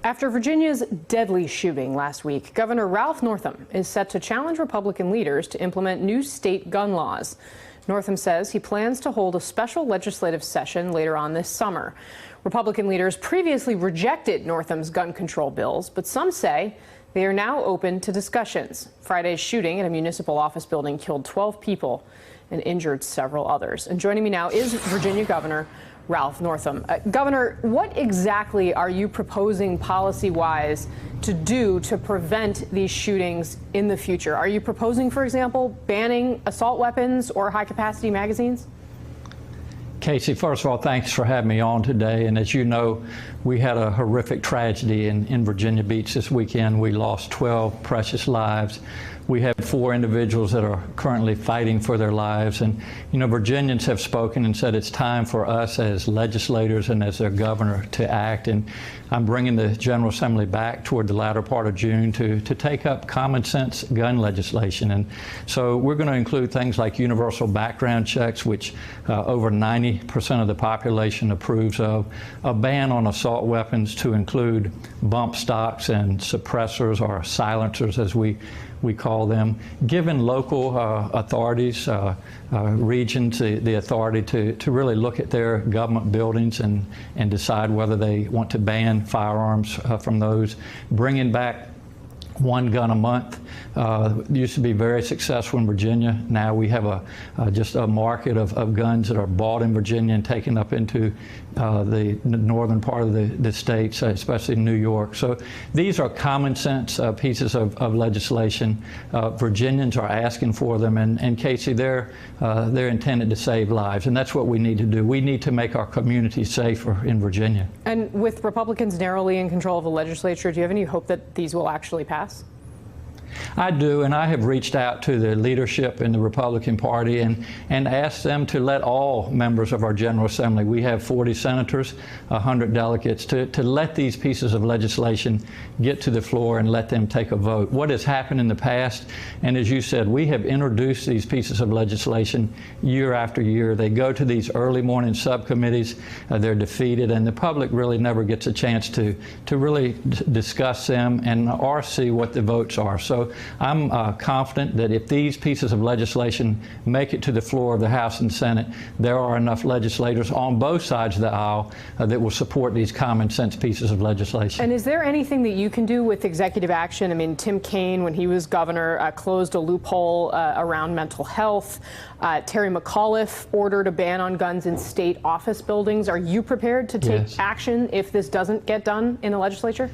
After Virginia's deadly shooting last week, Governor Ralph Northam is set to challenge Republican leaders to implement new state gun laws. Northam says he plans to hold a special legislative session later on this summer. Republican leaders previously rejected Northam's gun control bills, but some say they are now open to discussions. Friday's shooting at a municipal office building killed 12 people and injured several others. And joining me now is Virginia Governor Ralph Northam. Governor, what exactly are you proposing policy-wise to do to prevent these shootings in the future? Are you proposing, for example, banning assault weapons or high-capacity magazines? Casey, first of all, thanks for having me on today. And as you know, we had a horrific tragedy in Virginia Beach this weekend. We lost 12 precious lives. We have 4 individuals that are currently fighting for their lives. And, you know, Virginians have spoken and said it's time for us as legislators and as their governor to act. And I'm bringing the General Assembly back toward the latter part of June to take up common sense gun legislation. And so we're going to include things like universal background checks, which over 90% of the population approves of, a ban on assault weapons to include bump stocks and suppressors or silencers, as we call them, giving local authorities, regions, the authority to really look at their government buildings and decide whether they want to ban firearms from those, bringing back one gun a month. Used to be very successful in Virginia. Now we have just a market of guns that are bought in Virginia and taken up into the northern part of the states, especially New York. So these are common sense pieces of legislation. Virginians are asking for them, and Casey, they're intended to save lives, and that's what we need to do. We need to make our communities safer in Virginia. And with Republicans narrowly in control of the legislature, do you have any hope that these will actually pass? I do, and I have reached out to the leadership in the Republican Party and asked them to let all members of our General Assembly, we have 40 senators, 100 delegates, to let these pieces of legislation get to the floor and let them take a vote. What has happened in the past, and as you said, we have introduced these pieces of legislation year after year. They go to these early morning subcommittees, they're defeated, and the public really never gets a chance to really discuss them or see what the votes are. So I'm confident that if these pieces of legislation make it to the floor of the House and Senate, there are enough legislators on both sides of the aisle that will support these common sense pieces of legislation. And is there anything that you can do with executive action? I mean, Tim Kaine, when he was governor, closed a loophole around mental health. Terry McAuliffe ordered a ban on guns in state office buildings. Are you prepared to take action if this doesn't get done in the legislature?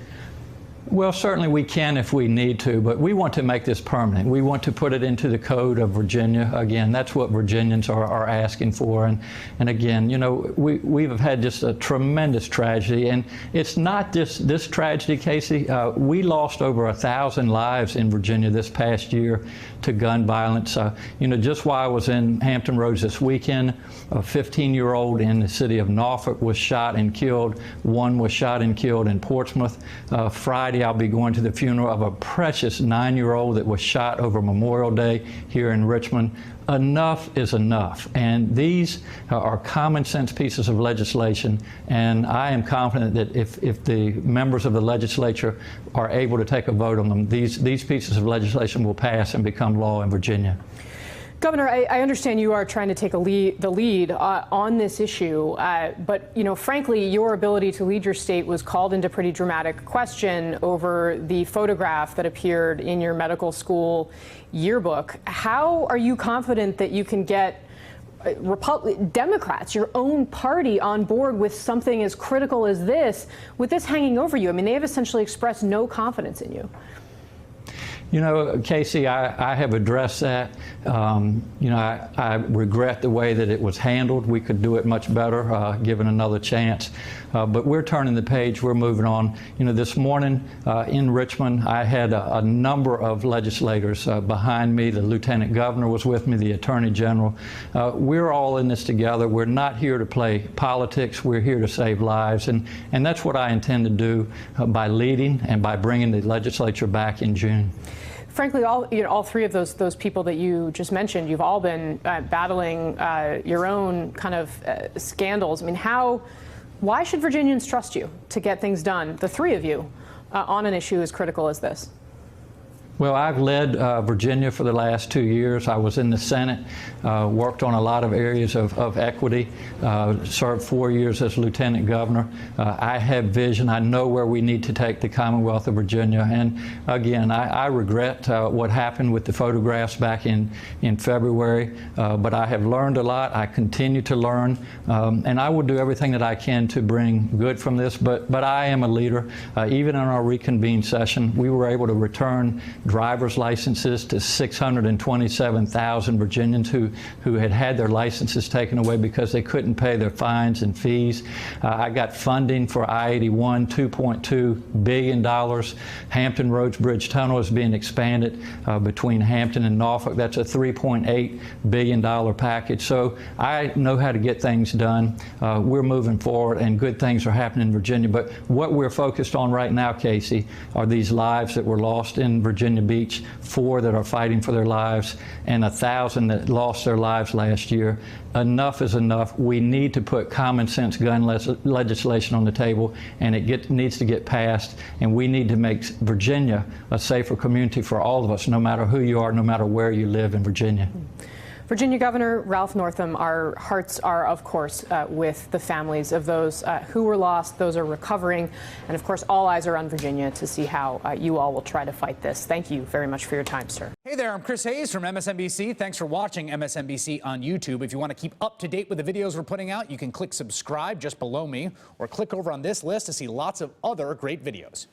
Well, certainly we can if we need to, but we want to make this permanent. We want to put it into the code of Virginia. Again, that's what Virginians are asking for. And again, you know, we've had just a tremendous tragedy. And it's not just this tragedy, Casey. We lost over 1,000 lives in Virginia this past year to gun violence. You know, just while I was in Hampton Roads this weekend, a 15-year-old in the city of Norfolk was shot and killed. One was shot and killed in Portsmouth. Friday, I'll be going to the funeral of a precious 9-year-old that was shot over Memorial Day here in Richmond. Enough is enough, and these are common sense pieces of legislation, and I am confident that if the members of the legislature are able to take a vote on them, these pieces of legislation will pass and become law in Virginia. Governor, I understand you are trying to take the lead on this issue, but, you know, frankly, your ability to lead your state was called into pretty dramatic question over the photograph that appeared in your medical school yearbook. How are you confident that you can get Democrats, your own party, on board with something as critical as this, with this hanging over you? I mean, they have essentially expressed no confidence in you. You know, Casey, I have addressed that. You know, I regret the way that it was handled. We could do it much better, given another chance. But we're turning the page. We're moving on. You know, this morning in Richmond, I had a number of legislators behind me. The Lieutenant Governor was with me, the Attorney General. We're all in this together. We're not here to play politics. We're here to save lives. And that's what I intend to do by leading and by bringing the legislature back in June. Frankly, all three of those people that you just mentioned, you've all been battling your own kind of scandals. I mean, how Why should Virginians trust you to get things done, the three of you, on an issue as critical as this? Well, I've led Virginia for the last 2 years. I was in the Senate, worked on a lot of areas of equity, served 4 years as lieutenant governor. I have vision. I know where we need to take the Commonwealth of Virginia. And again, I regret what happened with the photographs back in February, but I have learned a lot. I continue to learn, and I will do everything that I can to bring good from this. But I am a leader. Even in our reconvened session, we were able to return driver's licenses to 627,000 Virginians who had their licenses taken away because they couldn't pay their fines and fees. I got funding for I-81, $2.2 billion. Hampton Roads Bridge Tunnel is being expanded between Hampton and Norfolk. That's a $3.8 billion package. So I know how to get things done. We're moving forward, and good things are happening in Virginia. But what we're focused on right now, Casey, are these lives that were lost in Virginia Beach, 4 that are fighting for their lives, and 1,000 that lost their lives last year. Enough is enough. We need to put common sense gun legislation on the table, and it needs to get passed, and we need to make Virginia a safer community for all of us, no matter who you are, no matter where you live in Virginia. Virginia Governor Ralph Northam, our hearts are, of course, with the families of those who were lost, those are recovering, and of course, all eyes are on Virginia to see how you all will try to fight this. Thank you very much for your time, sir. Hey there, I'm Chris Hayes from MSNBC. Thanks for watching MSNBC on YouTube. If you want to keep up to date with the videos we're putting out, you can click subscribe just below me, or click over on this list to see lots of other great videos.